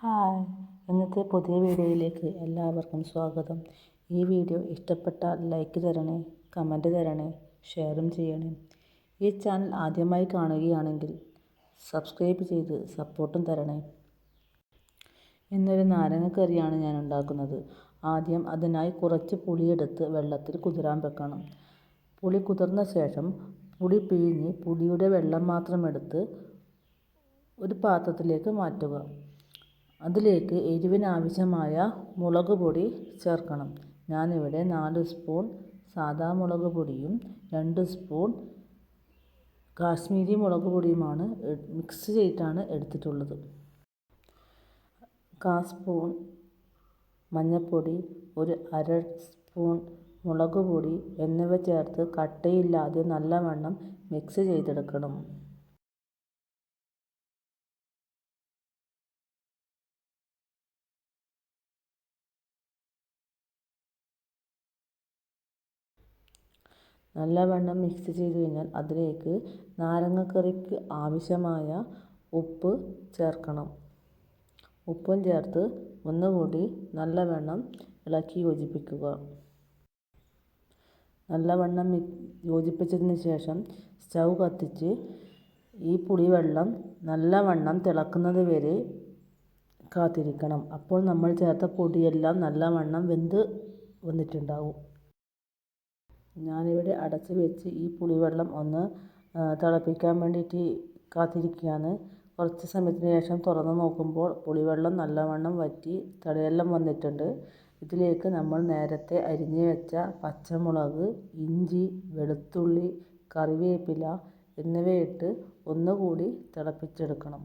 Hi, ഇന്നത്തെ പുതിയ വീഡിയോയിലേക്ക് എല്ലാവർക്കും സ്വാഗതം. ഈ വീഡിയോ ഇഷ്ടപ്പെട്ടാൽ ലൈക്ക് തരണേ, കമൻറ്റ് തരണേ, ഷെയറും ചെയ്യണേ. ഈ ചാനൽ ആദ്യമായി കാണുകയാണെങ്കിൽ സബ്സ്ക്രൈബ് ചെയ്ത് സപ്പോർട്ടും തരണേ. ഇന്നൊരു നാരങ്ങക്കറിയാണ് ഞാൻ ഉണ്ടാക്കുന്നത്. ആദ്യം അതിനായി കുറച്ച് പുളിയെടുത്ത് വെള്ളത്തിൽ കുതിരാൻ വെക്കണം. പുളി കുതിർന്ന ശേഷം പുളി പിഴിഞ്ഞ് പുളിയുടെ വെള്ളം മാത്രം എടുത്ത് ഒരു പാത്രത്തിലേക്ക് മാറ്റുക. അതിലേക്ക് എരിവിനാവശ്യമായ മുളക് പൊടി ചേർക്കണം. ഞാനിവിടെ 4 സ്പൂൺ സാദാ മുളക് പൊടിയും 2 സ്പൂൺ കാശ്മീരി മുളക് പൊടിയുമാണ് മിക്സ് ചെയ്തിട്ടാണ് എടുത്തിട്ടുള്ളത്. 1/4 സ്പൂൺ മഞ്ഞൾപ്പൊടി, ഒരു 1/2 സ്പൂൺ മുളക് പൊടി എന്നിവ ചേർത്ത് കട്ടയില്ലാതെ നല്ലവണ്ണം മിക്സ് ചെയ്തെടുക്കണം. നല്ലവണ്ണം മിക്സ് ചെയ്ത് കഴിഞ്ഞാൽ അതിലേക്ക് നാരങ്ങക്കറിക്ക് ആവശ്യമായ ഉപ്പ് ചേർക്കണം. ഉപ്പും ചേർത്ത് ഒന്നുകൂടി നല്ലവണ്ണം ഇളക്കി യോജിപ്പിക്കുക. നല്ലവണ്ണം യോജിപ്പിച്ചതിന് ശേഷം സ്റ്റൗ കത്തിച്ച് ഈ പുളിവെള്ളം നല്ലവണ്ണം തിളക്കുന്നത് വരെ കാത്തിരിക്കണം. അപ്പോൾ നമ്മൾ ചേർത്ത പൊടിയെല്ലാം നല്ലവണ്ണം വെന്ത് വന്നിട്ടുണ്ടാവും. ഞാനിവിടെ അടച്ച് വെച്ച് ഈ പുളിവെള്ളം ഒന്ന് തിളപ്പിക്കാൻ വേണ്ടിയിട്ട് കാത്തിരിക്കുകയാണ്. കുറച്ച് സമയത്തിന് ശേഷം തുറന്ന് നോക്കുമ്പോൾ പുളിവെള്ളം നല്ലവണ്ണം വറ്റി തിളയെല്ലാം വന്നിട്ടുണ്ട്. ഇതിലേക്ക് നമ്മൾ നേരത്തെ അരിഞ്ഞ് വെച്ച പച്ചമുളക്, ഇഞ്ചി, വെളുത്തുള്ളി, കറിവേപ്പില എന്നിവയിട്ട് ഒന്നുകൂടി തിളപ്പിച്ചെടുക്കണം.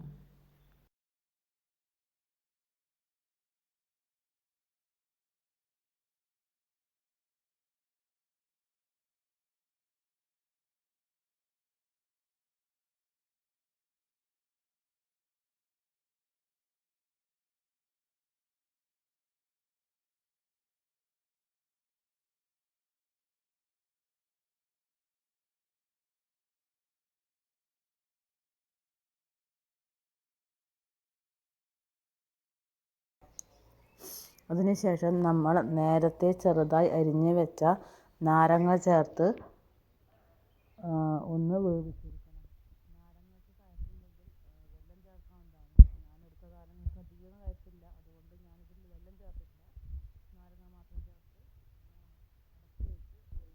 അതിനുശേഷം നമ്മൾ നേരത്തെ ചെറുതായി അരിഞ്ഞ് വെച്ച നാരങ്ങ ചേർത്ത് ഒന്ന് വേവിച്ചെടുക്കണം. നാരങ്ങയ്ക്ക് കയ്പുണ്ടെങ്കിൽ വെള്ളം ചേർക്കാവുന്നതാണ്. ഞാനെടുത്ത നാരങ്ങയ്ക്ക് അധികം കയ്പില്ല, അതുകൊണ്ട് ഞാനിതിൽ വെള്ളം ചേർത്തില്ല. നാരങ്ങ മാത്രം ചേർത്ത് അടച്ച് വെച്ച് വേവിച്ചെടുക്കും.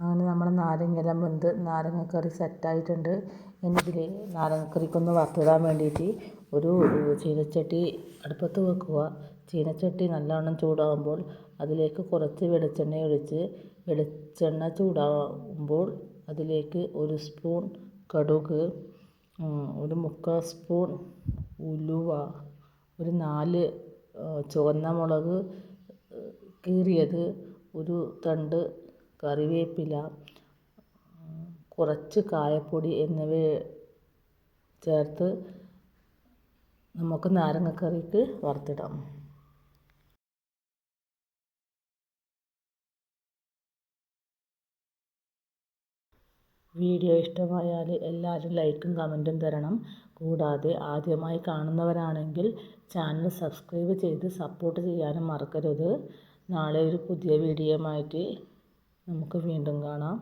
അങ്ങനെ നമ്മുടെ നാരങ്ങയെല്ലാം വെന്ത് നാരങ്ങക്കറി സെറ്റായിട്ടുണ്ട്. ഇനി ഇതിൽ നാരങ്ങക്കറിക്കൊന്ന് വറുത്തിടാൻ വേണ്ടിയിട്ട് ഒരു ചീനച്ചട്ടി അടുപ്പത്ത് വെക്കുക. ചീനച്ചട്ടി നല്ലവണ്ണം ചൂടാകുമ്പോൾ അതിലേക്ക് കുറച്ച് വെളിച്ചെണ്ണ ഒഴിച്ച് വെളിച്ചെണ്ണ ചൂടാകുമ്പോൾ അതിലേക്ക് 1 സ്പൂൺ കടുക്, ഒരു 1/4 സ്പൂൺ ഉലുവ, ഒരു 4 ചുവന്ന മുളക് കീറിയത്, ഒരു തണ്ട് കറിവേപ്പില, കുറച്ച് കായപ്പൊടി എന്നിവ ചേർത്ത് നമുക്ക് നാരങ്ങക്കറിക്ക് വറുത്തിടാം. വീഡിയോ ഇഷ്ടമായാൽ എല്ലാവരും ലൈക്കും കമൻറ്റും തരണം. കൂടാതെ ആദ്യമായി കാണുന്നവരാണെങ്കിൽ ചാനൽ സബ്സ്ക്രൈബ് ചെയ്ത് സപ്പോർട്ട് ചെയ്യാനും മറക്കരുത്. നാളെ ഒരു പുതിയ വീഡിയോയുമായിട്ട് നമുക്ക് വീണ്ടും കാണാം.